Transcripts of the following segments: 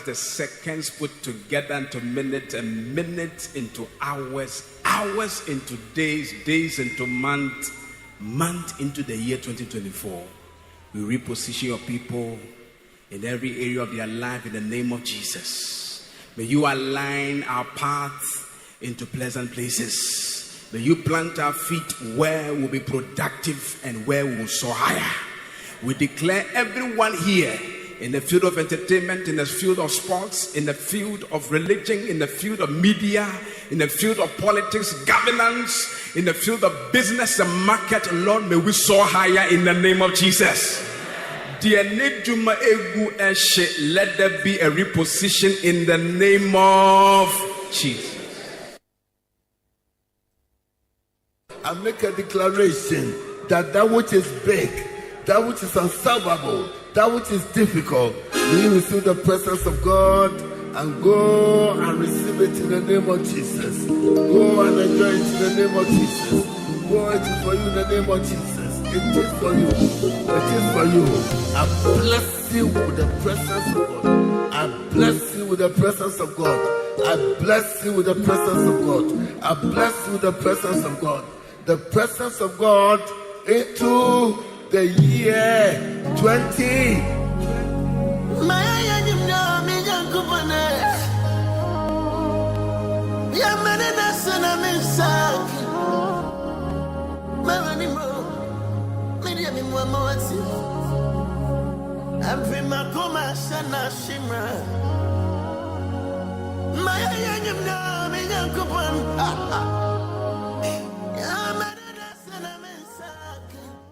hours, the seconds put together into minutes, and minutes into hours, hours into days, days into month, month into the year 2024. We reposition your people in every area of their life in the name of Jesus. May you align our paths into pleasant places. May you plant our feet where we'll be productive and where we will soar higher. We declare everyone here in the field of entertainment, in the field of sports, in the field of religion, in the field of media, in the field of politics, governance, in the field of business and market, Lord, may we soar higher in the name of Jesus. Let there be a reposition in the name of Jesus. I make a declaration that which is big, that which is unsolvable, that which is difficult, we receive the presence of God and go and receive it in the name of Jesus. Go and enjoy it in the name of Jesus. Go, it is for you in the name of Jesus. It is for you. It is for you. I bless you with the presence of God. I bless you with the presence of God. I bless you with the presence of God. I bless you with the presence of God. The presence of God into the year 20.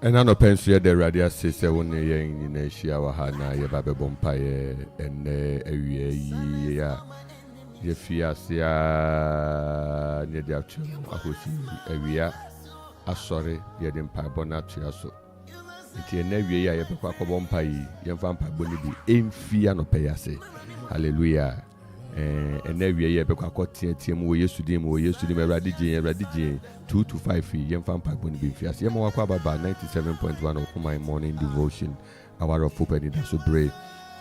And I know pension the radio sister when you're in Asia, Wahana, your baby bompire, and your fiasia near the actual area. I sorry, you didn't pay bonatria so. It's a new year, you have a bompire, your vampire bonnie, aim fear no pay. Hallelujah. And every year, because I got TM, we used to them, Radiji, 2 to 5 feet, young vampire wouldn't be fierce. Yamakwaba by 97.1 of my morning devotion, hour of Anidaso Bere,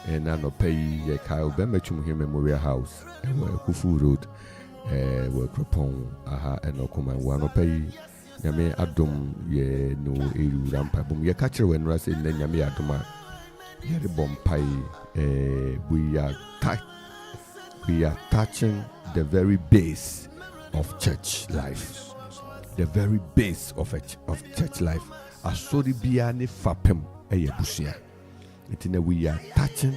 and I no pay a Kyle Bemechum Memorial House, and where Akuffo Road, where Akropong, and Okuma, one of pay. Yame Adum, ye no Eru Rampa, boom, ye catcher when Russ in the Yame Aduma, ye the bompai, we are tight. We are touching the very base of church life. The very base of church life. Asori biane fapem eyebusia. Itine we are touching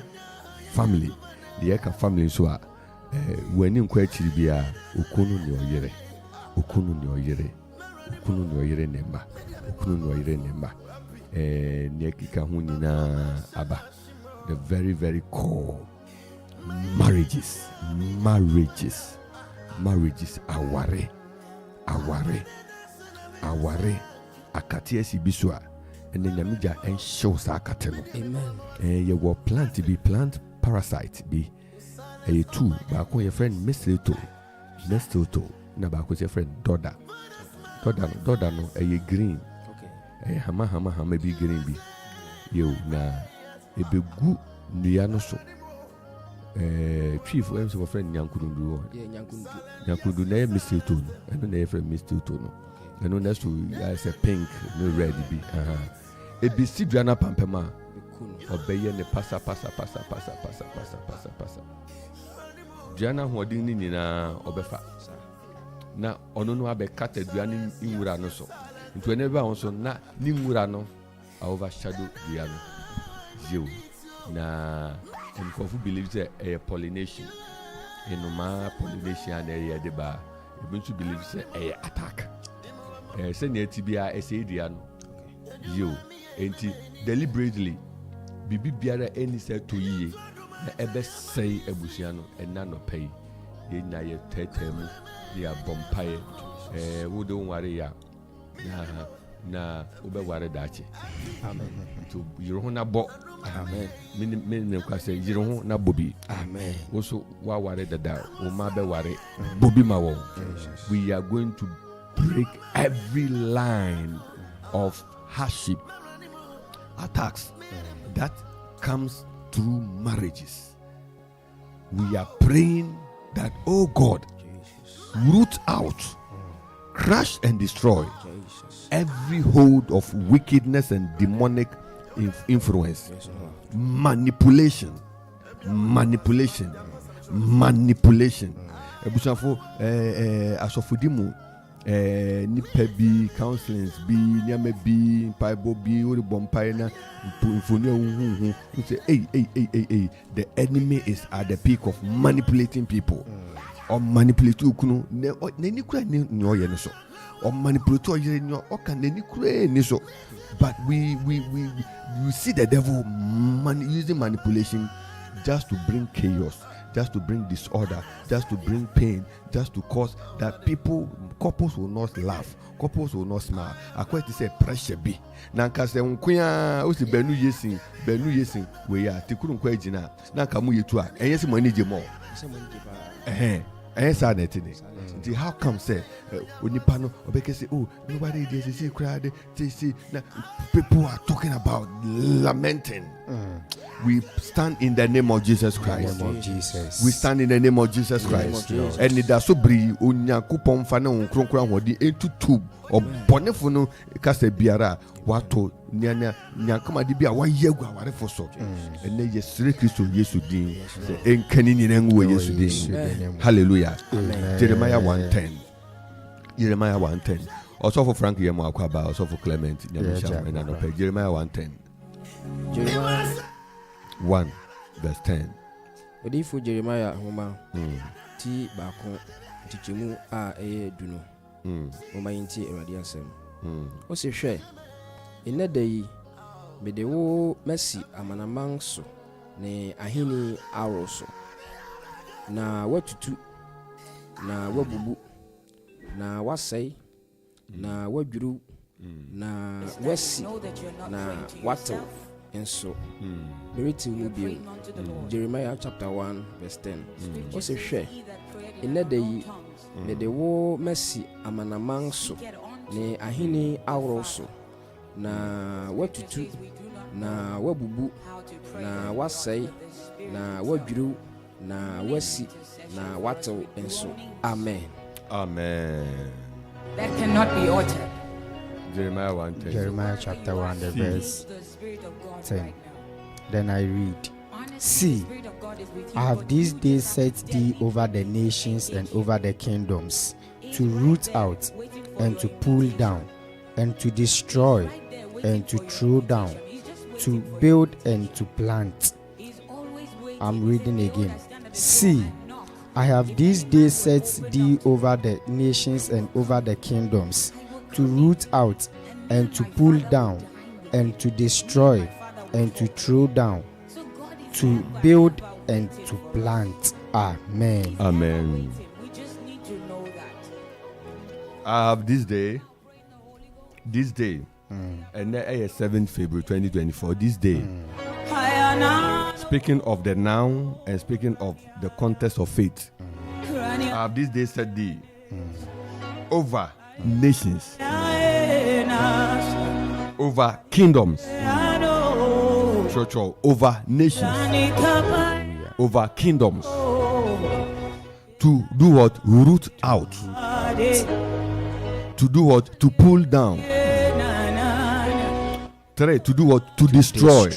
family. The eka family so when in kwechiri bia okunu ni oyere. Okunu ni oyere. Okunu ni oyere nemba. Okunu ni oyere nemba. Niekika hu nyina aba. The very very core. Marriages, aware, akatia biswa, and then yamija and shows akateno. Amen. You will plant to be plant parasite be a two, but your friend mistletoe, na bako your friend Doda no a green, a hama be green be you na a be good nianoso. Chief of a friend Yankundu, Yankundu, name Mr. Tone, and then friend Mr. Tono, and then that's to as a pink, no red be. It be Sidriana Pampema, obeying the passa. Diana Hodini Nina Obefa. Now, Onono Abe Cate Diani in Uranoso. Into whenever also not Nimurano, I overshadow Diano. You. Na and Kofu believes a pollination. In my pollination area de bar, you to believe a attack. Send your TBI SADiano. You ain't deliberately Bibi Biara any said to ye, ever say a Busiano and none of pay. Ye na ye tetemu, ye are bompire, who don't worry ya. Na ube ware dachi. Amen. To Yerona bo. Amen. Mini kwase Yeroho na bobi. Amen. Also wa ware dada. Uma be ware. Bobi mawo. We are going to break every line of hardship, attacks that comes through marriages. we are praying that, oh God, root out, crush and destroy every hold of wickedness and demonic influence, manipulation. Ebusafo asofudimu nipa bi counselings bi nyame bi bible bi ori bompai na mfoni ohunhu say hey, the enemy is at the peak of manipulating people. Or manipulate ukunu neni kura ni oye ne so. Or manipulate oye ni o kan neni kura ni so. But we see the devil using manipulation just to bring chaos, just to bring disorder, just to bring pain, just to cause that couples will not laugh, couples will not smile. According to say pressure be. Nanka se unkuya usi benu yesin we ya tikuru nkwa ejina. Nanka mu yetu a enye mo ni je mo. Sad netini. How come say onipano obeke say oh nobody dey say crowd say now people are talking about lamenting. We stand in the name of Jesus Christ. We stand in the name of Jesus Christ. Anidaso Bere onyankopon fa na nkronkron hodi etutu obonefo no kasa biara wato nyakama di bia wayegu awarefo so ene yesire Kristo Yesu din enkani ni nangu Yesu din. Hallelujah. Jeremiah 110. Also for Frank Yemo Akwaba, also for Clement Nyamisha and Anope. Jeremiah 110. Jeremiah 1 verse 10. Odi fu Jeremiah homa ti bako tichimu a duno. Homa yinti Awurade asem. O se hwe eneda yi me de wo masi amanaman so ne ahini aro so na watutu na wabubu na wasai na wadwuru na wasi na wato enso beriti mu bio. Jeremiah chapter 1 verse 10. O se hwe eneda yi me de wo masi amanaman so ne ahini aro so na watutu na wabubu na wasai na wadwuru na wasi na wato enso. Amen. That cannot be altered. Jeremiah 1:10. Jeremiah chapter 1 the verse 10. Then I read, see, I have these days set thee over the nations and over the kingdoms, to root out and to pull down and to destroy and to throw down, to build and to plant. I'm reading again. See, I have these days set thee over the nations and over the kingdoms, to root out and to pull down and to destroy and to throw down, to build and to plant. Amen. I have this day, and that is 7th February 2024. This day, speaking of the noun and speaking of the context of faith, I have this day set thee over nations, over kingdoms, over nations, over kingdoms, to do what? Root out. To do what? To pull down. 3, to do what? To destroy.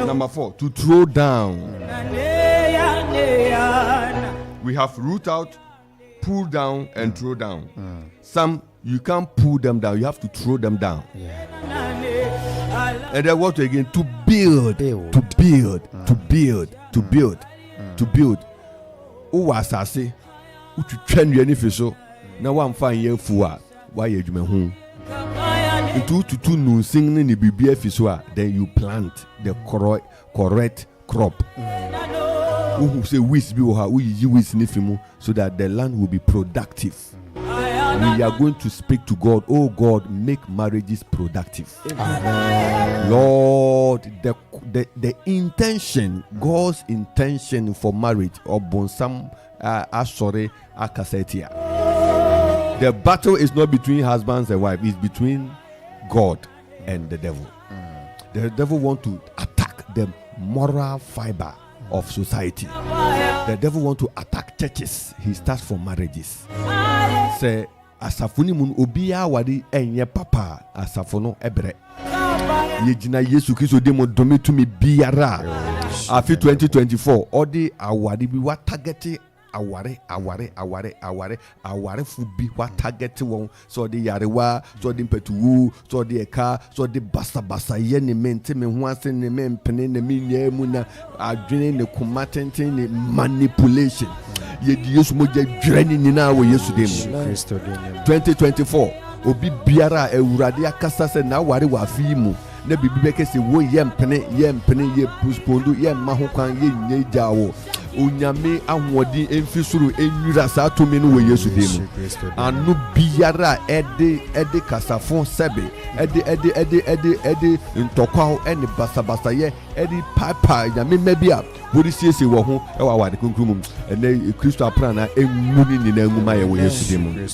Number 4, to throw down. We have root out, pull down, and throw down. Some you can't pull them down, you have to throw them down. And then what again? To build. O asase, o twetwa nua ni fi so. Na wa mfa yen fu a, wa ye adwuma hu. Tutu nunsin ni bibia fi so a, then you plant the correct crop. Who say weeds be ha, we use weeds ni fi mu, so that the land will be productive. We are going to speak to God. Oh God, make marriages productive. Amen. Lord, the intention, God's intention for marriage, or bonsam asore akasetia. The battle is not between husbands and wives; it's between God and the devil. The devil want to attack the moral fiber of society. The devil want to attack churches. He starts from marriages. Say asafuni mun obiya wadi enye papa asafono ebre. Yejina Yesu Kristo demo domi tumi biara. Afi 2024 odi awadi bi wa targeti aware fubi wa target won so de yarewa so de mpetuwu so de eka so de basa ye ne mente me ho ase ne me mpene ne me nya mu na adwene ne komatenten ne manipulation ye di Yesu moja dwene ni na wo Yesu dem 2024 obi biara ewurade akasa se na ware wa afi mu na bibi beke se wo ye mpene ye puspondu ye mahokwan ye nyejawo onyame ahwodi emfisuru enwura sa to me no wo Yesu dem anu biara ede kasafon sebe ede ntokwa ene basa ye ede papa nyame mabia wodi siese wo ho e wa wade konkrum ene Kristo aprana enmuni ni na nguma ye wo Yesu dem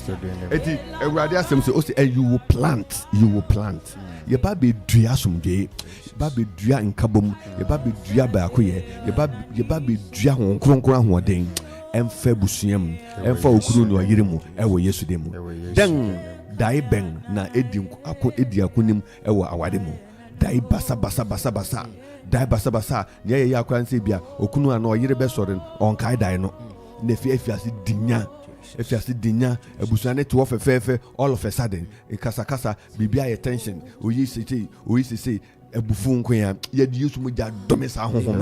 eti ewurade asem se o se you will plant ye ba be dua somdwe ba be dua nkabom ye ba be dua ba akoye ye ba be dua ho kronkron ahoden emfa busuam emfa okuru no yiremu ewo Yesu dem den dai ben na edi akonim ewo awade mu dai basa dai basa ne ye yakwan se bia okunu ana oyire be sore on kai dai no na efiase dinya ebusuane to ofefefe all of a sudden ikasakasa bibia ye tension oyi sisi ebufu nkoya ye di Yesu moja domesa honhom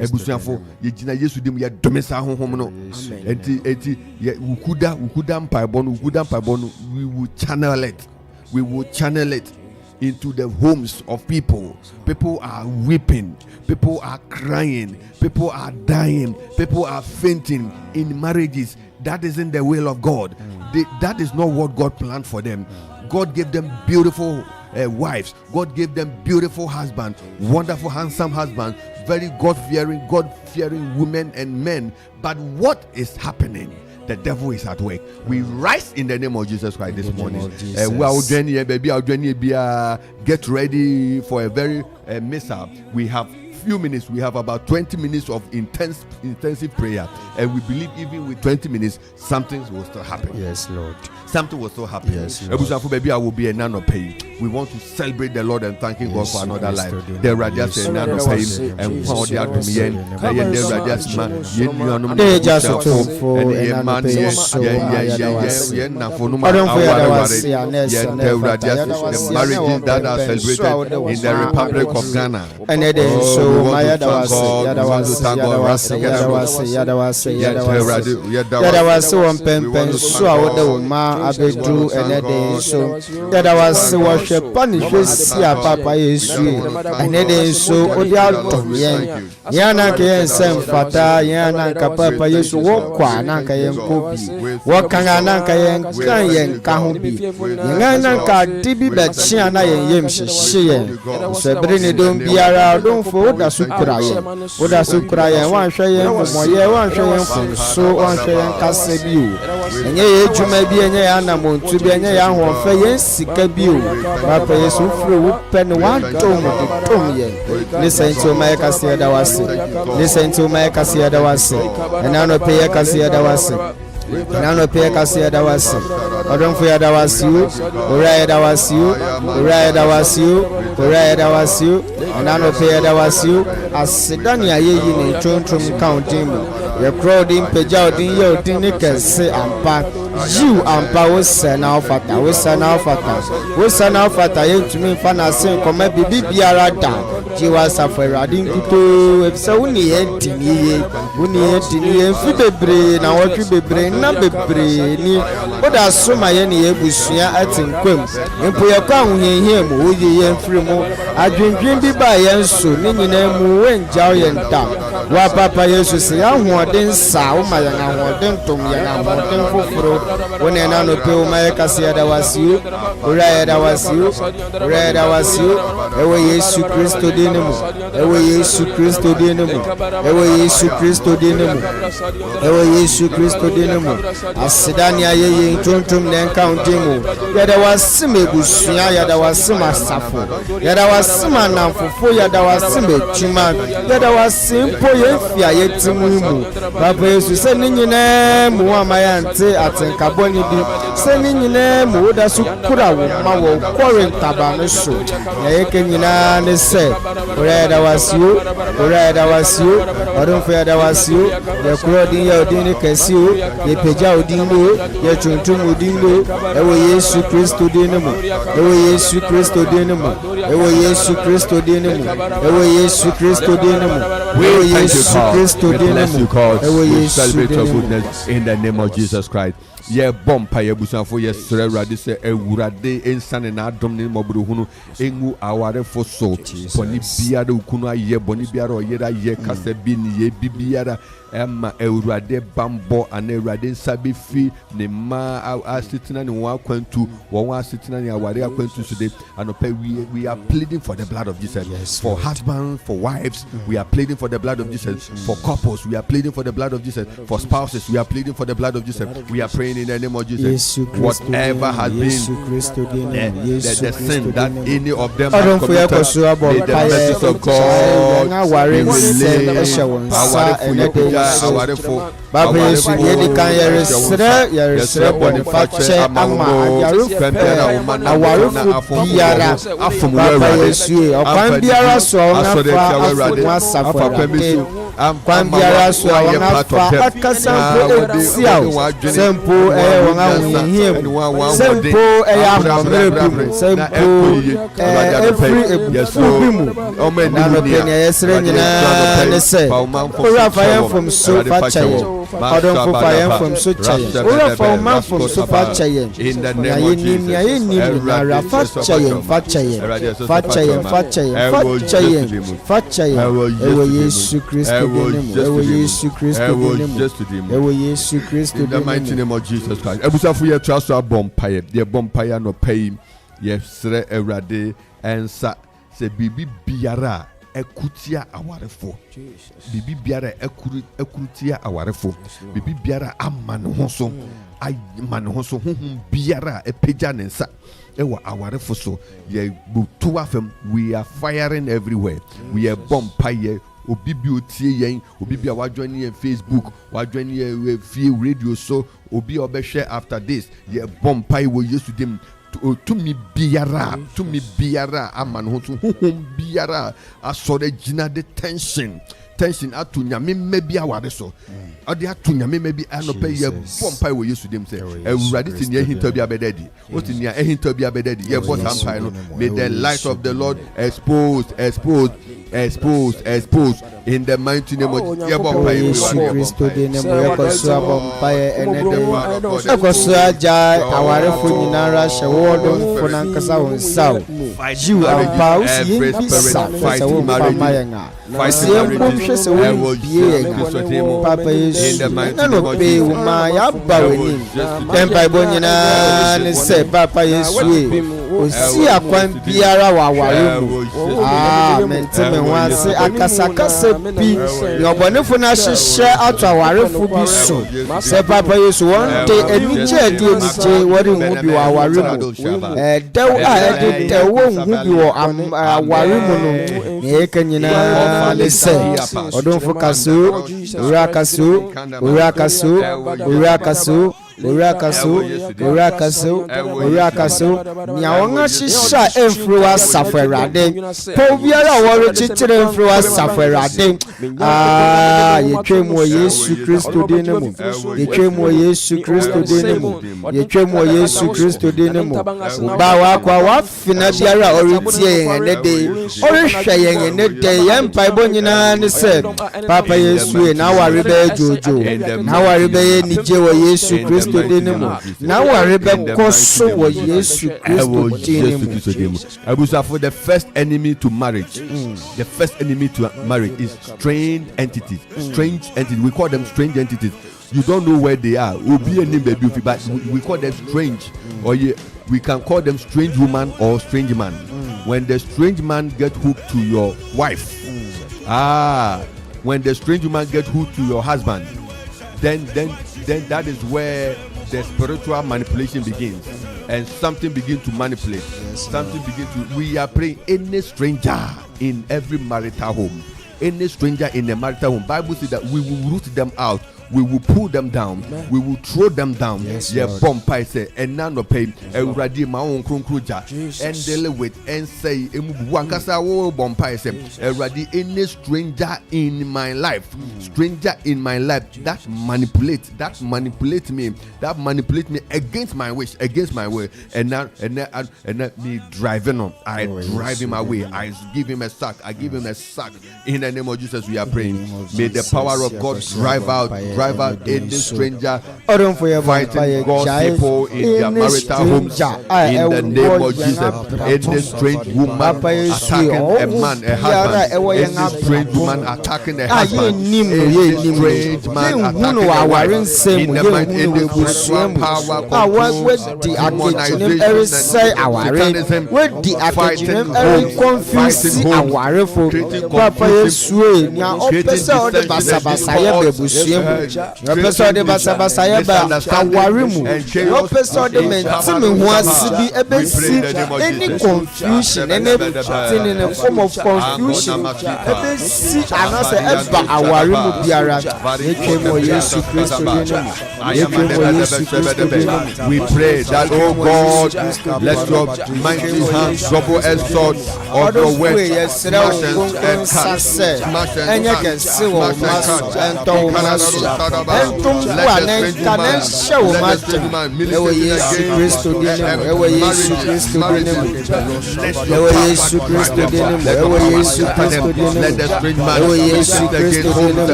ebusuafo ye gina Yesu dem ye domesa honhom no enti ye ukuda mpaibon we will channel it into the homes of people. People are weeping, people are crying, people are dying, people are fainting in marriages. That isn't the will of God. That is not what God planned for them. God gave them beautiful wives. God gave them beautiful husbands, wonderful, handsome husbands, very God-fearing women and men. But what is happening? The devil is at work. We rise in the name of Jesus Christ this morning. Get ready for a very mishap. We have few minutes. We have about 20 minutes of intensive prayer, and we believe even with 20 minutes, something will still happen. Yes, Lord. Something will still happen. Yes, Lord. Baby, I will be a nano pay. We want to celebrate the Lord and thanking God for another life. The radius and nano pay and for the admin. In the Republic of Ghana. And it is so abedu enede so yada wase worship punish sia papa Yesu enede so odi adom yana ke ensem fata yana ka papa Yesu wo kwa na ka yen kobi wo kan na ka yen kan yen ka ho bi yana ka dibi be chia na yen yem hye yen so bre ne dom biara dom fo da sukura yen wan hwe yen moye wan hwe yen so wan hwe yen kase bi o enye ye juma bi enye ya na montu bi enye ya ho fe yen sika bi o papa Yesu fro wo pe ne wan tom yen listen to my kase da wase enano pe ye kase da wase odon fu ya da wasiu ora da wasiu enano pe ya da wasiu asidani ayeyi ne tontom counting ye crowding peja odin ye odin ne kese ampa you ampa wo sana ofata ye tumi fa na sen koma bibi biara da jiwa safaradi nkuto efisa woni ye ntiniye fi bebre na wotwe bebre na bebre ni oda soma ye ne ebusua atinkwam empo ye kwa ahohehie mu oye ye mfiri mu adwendwen bi ba ye nso ni nyina mu wenjaw ye ntam wa papa Yesu se ahoɔden ahoɔden saa woma yɛn ahoɔden tom yɛn ahoɔden foforɔ wo ne na no pe wo ma yɛ kase yɛda wasiu owura yɛda wasiu owura yɛda wasiu ɛwɔ Yesu Kristo din mu ɛwɔ Yesu Kristo din mu ɛwɔ Yesu Kristo din mu ɛwɔ Yesu Kristo din mu aseda ne ayɛyɛ ntontom ne nkaunti mu yɛda wasim ebusua yɛda wasim asafo yɛda wasim anamfofo yɛda wasim etuma yɛda wasim po yɛfia yɛtimu mu papa Yesu sɛ ne nyinaa mu ama yɛnte atenkabɔ ne bi sɛ ne nyinaa mu woda so kura wo ma wɔ kɔre ntaba no so yɛyɛka nyinaa ne sɛ owura yɛda wasiu owura yɛda wasiu ɔdomfo yɛda wasiu yɛkorɔ din yɛ odin ne kɛse o yɛpagya odin no yɛtuntum odin no ɛwɔ Yesu Kristo din mu ɛwɔ Yesu Kristo din mu ɛwɔ Yesu Kristo din mu ɛwɔ Yesu Kristo din mu ɛwɔ Yesu Kristo din mu ɛwɔ Yesu din in the name of Jesus Christ. Ye bompa ye busanfo ye sere Awurade se Awurade ensane na adom ne mobro hunu engu aware fo so boni biara ukunu aye boni biara oyera ye kasa bi ni ye bibiara emma Awurade bambo ana Awurade nsabe fi ne ma asitina ne wa kwantu wo asitina ne aware akwantu so de anopa we are pleading for the blood of Jesus. Yes, for husbands, for wives, we are pleading for the blood of Jesus. For couples, we are pleading for the blood of Jesus. For spouses, we are pleading for the blood of Jesus. We are praying in the name of Jesus. Whatever has been the sin that any of them have committed, may the mercy of God Baba Yesu yedi kan yeresre boniface ama awarufo biara Baba Yesu okwan biara so ona fa kwan biara so ona fa akasampo siao sempo wona wihiem sempo ahomrebu sempo every ebumu na no penya yesre nyina ne se ora fa yem from so fa chaye Odon for fire from so chaye ora fa man from so fa chaye in the name of Jesus na rafa chaye fa chaye ewo Yesu Kristo ewo Yesu Kristo ewo Yesu Kristo in the mighty name of Jesus Christ. Ebusafo ye trust so bompaye ye bompaye no pay ye sre Awurade ensa se bibi biara ekutia awarefo bibi biara ekutia awarefo bibi biara amane ho so amane ho so honhom biara epeja ne nsa ewa awarefo so ye butu afem we are firing everywhere we are bompaye obi bi otie yen obi bi a wadwani yen Facebook wadwani yen fie radio so obi obehwe after this ye bompai wo Yesu dem to mi biara amane ho so honhom biara asore gina the tension atu nyame mebi awade so ade atu nyame mebi anope ye bompai wo Yesu dem say Awurade ti ne hinta bi abedadi o ti ne hinta bi abedadi ye bo sampai no may the light of the Lord expose in the mighty name of Yesu Kristo de ne mo yekoso abompaye enede ekoso aja awarefo nyinara hyewodo mfo na nkasa wonsaw jiw ampa usi yinsa fasa wo mama yenga fasa mbomhwe se wo bie yenga papa Yesu na no pe wo ma ya baweni tempa ibo nyina ne se papa Yesu osi akwan biara wa awaremu menteme wanse akasakase pi yobonefo na hyehyɛ ato awarefo bi so se papa Yesu one day enije adi enije wori hu bi wa awaremu dew a edi dewo hu bi wo awaremu no yeka nyina le se odonfo kaso urakaso nyawonga shisha enfluwa saferade po biara woro chichire enfluwa saferade yetwemu Yesu Kristo dinemu Yesu Kristo dinemu ba wa kwa wafina biara oritie yenede orihwe yenede yempa ibo nyina ne se papa Yesu na warebe jojo na warebe nije wo Yesu Kristo Kristo din mu. Na ware be koso wo Yesu Kristo din mu. Abusa, for the first enemy to marriage. The first enemy to marriage is strange entities. Strange entities. We call them strange entities. You don't know where they are. But we call them strange. Or we can call them strange woman or strange man. When the strange man get hooked to your wife, when the strange woman get hooked to your husband, then that is where the spiritual manipulation begins, and something begins to manipulate. We are praying any stranger in every marital home, any stranger in the marital home. Bible says that we will root them out. We will pull them down. Amen. We will throw them down. Yeah, bomb say and none of pay. Already my own conclusion and deal with and say, Wankasa bomb say. Already any stranger in my life, that manipulate me against my wish, against my will, and now me driving on. I drive him away. I give him a sack. In the name of Jesus, we are praying. May the power of God drive out any stranger fighting God's people in their marital homes. In the name of Jesus, any strange woman attacking a man, a husband, any strange woman attacking a husband, any strange man attacking in the mind, in the spiritual power, demonization, fighting home, Professor de Basabasaya Awarimu, Professor de Mentimi Wasibi Ebesi, any confusion, anything in a form of confusion, Ebesi, and I say Eba Awarimu Biara, we pray that, oh God, let your mighty hand double-edged sword of your word smash and cut, and you can see what Master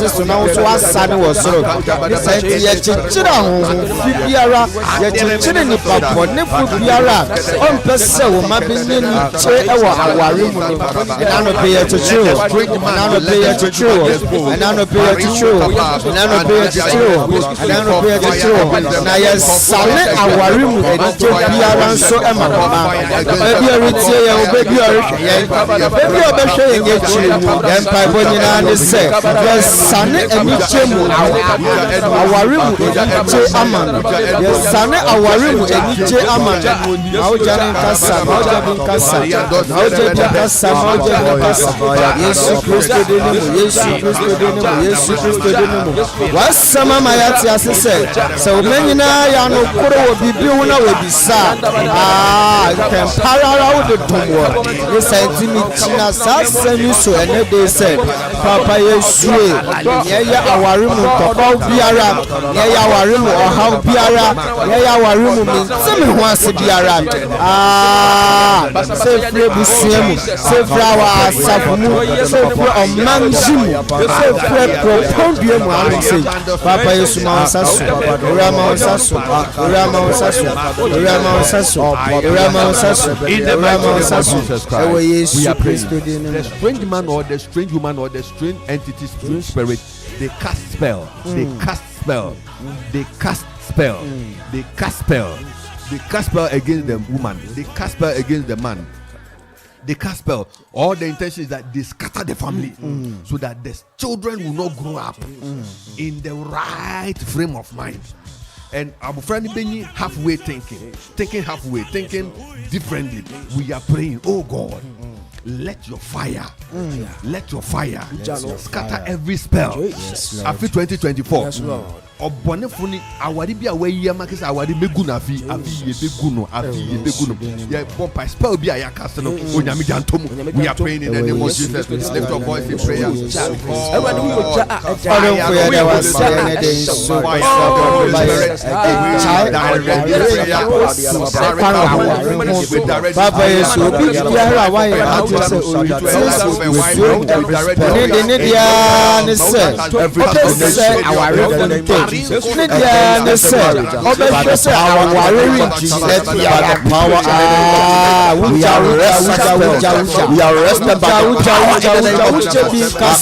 so now so asane wo soro ye chichira ho biara ye chichira ni papo ne fu biara on pese wo ma bi ni che e wo aware mu ni na no be ye chichiro na no be ye chichiro na no be ye chichiro na no be ye chichiro na no be ye chichiro na ye sale aware mu eni che biara so e ma ba e biara tie ye obebi ori ye bebi obehwe ye chichiro mu dem pa bo nyina ne se sane enichemu awarimu eniche amana sane awarimu eniche amana aujani nkasa Yesu Kristo denimu wasama mayati asese se omenyina ya no koro wo bibi hu na we bisa kemparara wo de tumwo ye sentimi china sasemi so ene de se papa Yesu ya awarimu topa biara ya awarimu oha biara ya awarimu mentimi ho ase biara sefre busuemu sefre wa asafumu sefre omanjimu sefre proponduemu anse papa Yesu ma onsaso rama onsaso ewe Yesu Kristo dinu the strange man or the strange woman or the strange entity, strange spirit, they cast spell. They cast spell against the woman. They cast spell against the man. They cast spell. All the intention is that they scatter the family so that the children will not grow up in the right frame of mind. And our friend Benny halfway thinking differently. We are praying, oh God, let your fire scatter every spell. After 2024, ɔbɔnefo ni awari bi a wayi ama kesa awari megu na afi yebegu no yɛ bɔ pa spell bi a yɛakase no onyame gya ntom we are praying in the name of Jesus. Lift your voice in prayer. We are arrested by the power in the name of Jesus.